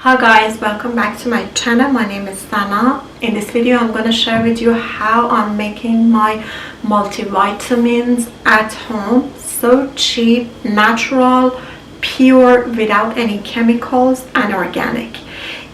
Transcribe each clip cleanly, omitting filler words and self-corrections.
Hi guys, welcome back to my channel. My name is Sana. In this video I'm going to share with you how I'm making my multivitamins at home. So cheap, natural, pure, without any chemicals, and organic.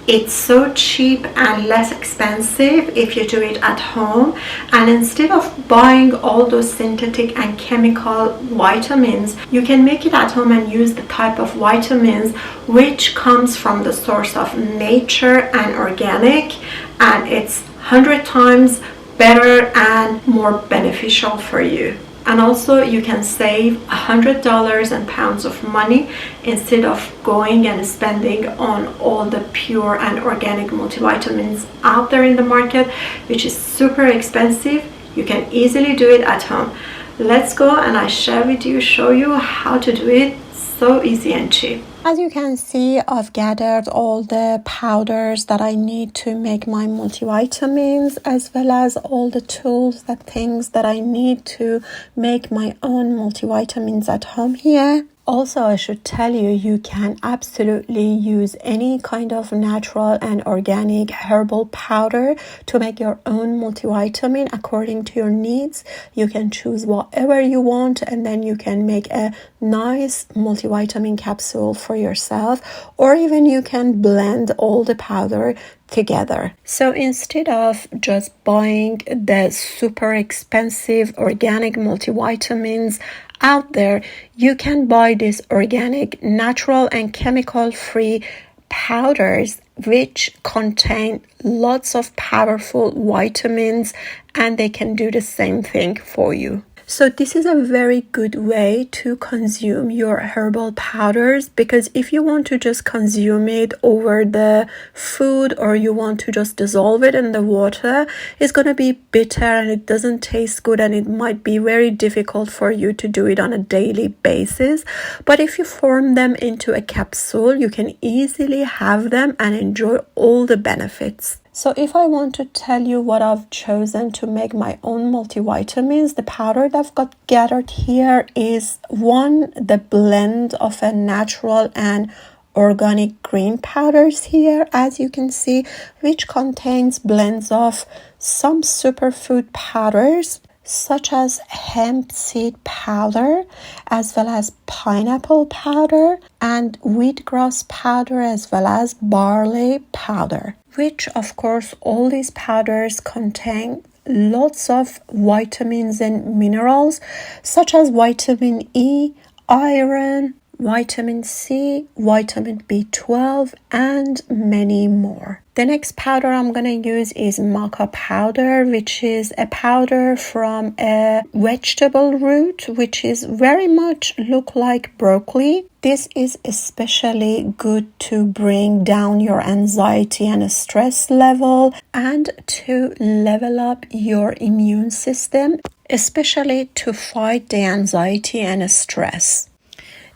It's so cheap and less expensive if you do it at home, and instead of buying all those synthetic and chemical vitamins, you can make it at home and use the type of vitamins which comes from the source of nature and organic, and it's 100 times better and more beneficial for you. And also you can save $100 and pounds of money instead of going and spending on all the pure and organic multivitamins out there in the market, which is super expensive. You can easily do it at home. Let's go and I share with you, show you how to do it so easy and cheap. As you can see, I've gathered all the powders that I need to make my multivitamins, as well as all the tools, the things that I need to make my own multivitamins at home here. Also, I should tell you, you can absolutely use any kind of natural and organic herbal powder to make your own multivitamin according to your needs. You can choose whatever you want, and then you can make a nice multivitamin capsule for yourself, or even you can blend all the powder together. So instead of just buying the super expensive organic multivitamins out there, you can buy these organic, natural and chemical free powders which contain lots of powerful vitamins, and they can do the same thing for you. So this is a very good way to consume your herbal powders, because if you want to just consume it over the food, or you want to just dissolve it in the water, it's going to be bitter and it doesn't taste good, and it might be very difficult for you to do it on a daily basis. But if you form them into a capsule, you can easily have them and enjoy all the benefits. So if I want to tell you what I've chosen to make my own multivitamins, the powder that I've got gathered here is the blend of a natural and organic green powders here, as you can see, which contains blends of some superfood powders such as hemp seed powder, as well as pineapple powder and wheatgrass powder, as well as barley powder, which of course all these powders contain lots of vitamins and minerals such as vitamin E, iron, vitamin C, vitamin B12, and many more. The next powder I'm going to use is maca powder, which is a powder from a vegetable root, which is very much look like broccoli. This is especially good to bring down your anxiety and stress level, and to level up your immune system, especially to fight the anxiety and stress.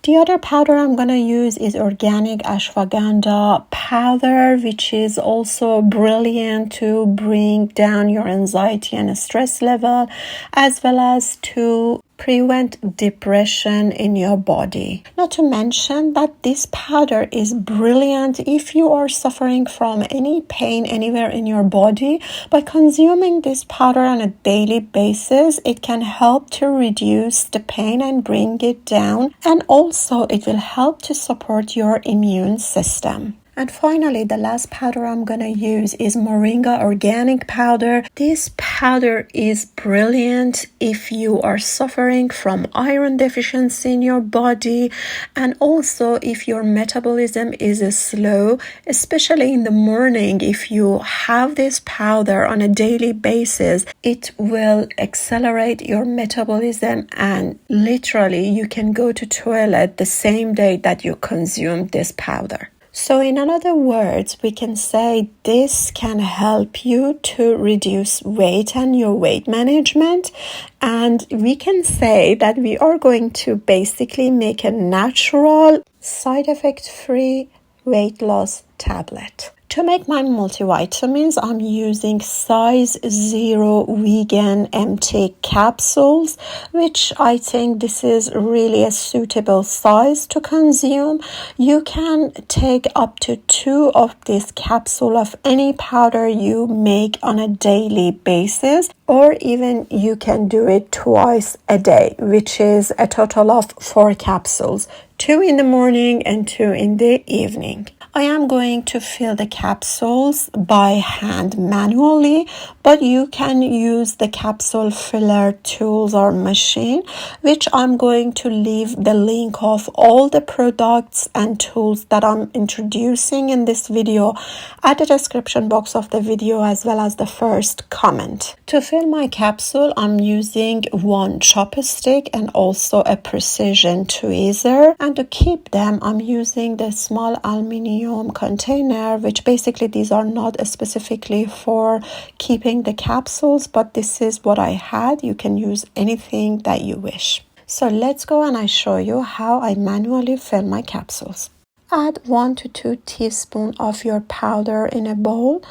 The other powder I'm going to use is organic ashwagandha powder, which is also brilliant to bring down your anxiety and stress level, as well as to prevent depression in your body. Not to mention that this powder is brilliant if you are suffering from any pain anywhere in your body. By consuming this powder on a daily basis, it can help to reduce the pain and bring it down, and also it will help to support your immune system. And finally, the last powder I'm going to use is moringa organic powder. This powder is brilliant if you are suffering from iron deficiency in your body, and also if your metabolism is slow, especially in the morning. If you have this powder on a daily basis, it will accelerate your metabolism, and literally you can go to toilet the same day that you consume this powder. So in other words, we can say this can help you to reduce weight and your weight management. And we can say that we are going to basically make a natural, side effect free weight loss tablet. To make my multivitamins, I'm using size 0 vegan empty capsules, which I think this is really a suitable size to consume. You can take up to 2 of this capsule of any powder you make on a daily basis, or even you can do it twice a day, which is a total of 4 capsules, 2 in the morning and 2 in the evening. I am going to fill the capsules by hand manually, but you can use the capsule filler tools or machine, which I'm going to leave the link of all the products and tools that I'm introducing in this video at the description box of the video, as well as the first comment. To fill my capsule, I'm using 1 chopstick and also a precision tweezer, and to keep them I'm using the small aluminum container, which basically these are not specifically for keeping the capsules, but this is what I had. You can use anything that you wish. So let's go and I show you how I manually fill my capsules. Add 1 to 2 teaspoons of your powder in a bowl.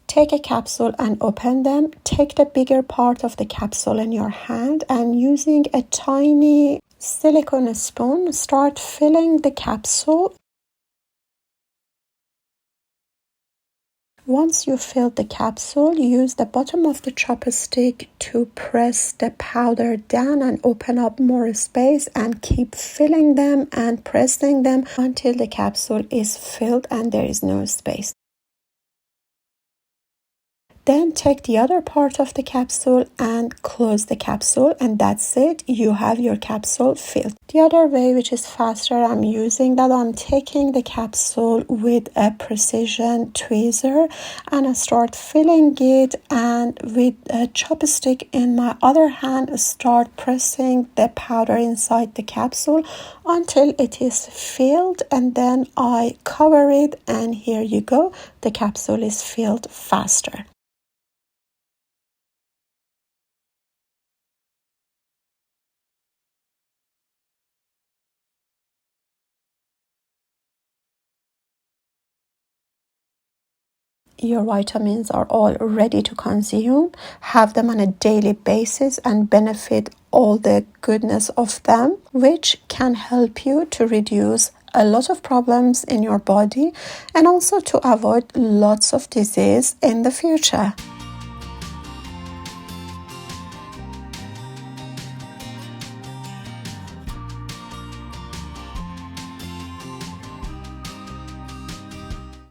Take a capsule and open them. Take the bigger part of the capsule in your hand and using a tiny silicone spoon, start filling the capsule. Once you fill the capsule, use the bottom of the chopstick to press the powder down and open up more space, and keep filling them and pressing them until the capsule is filled and there is no space. Then take the other part of the capsule and close the capsule, and that's it. You have your capsule filled. The other way, which is faster, I'm using that I'm taking the capsule with a precision tweezer and I start filling it, and with a chopstick in my other hand start pressing the powder inside the capsule until it is filled, and then I cover it, and here you go, the capsule is filled faster. Your vitamins are all ready to consume. Have them on a daily basis and benefit all the goodness of them, which can help you to reduce a lot of problems in your body and also to avoid lots of disease in the future.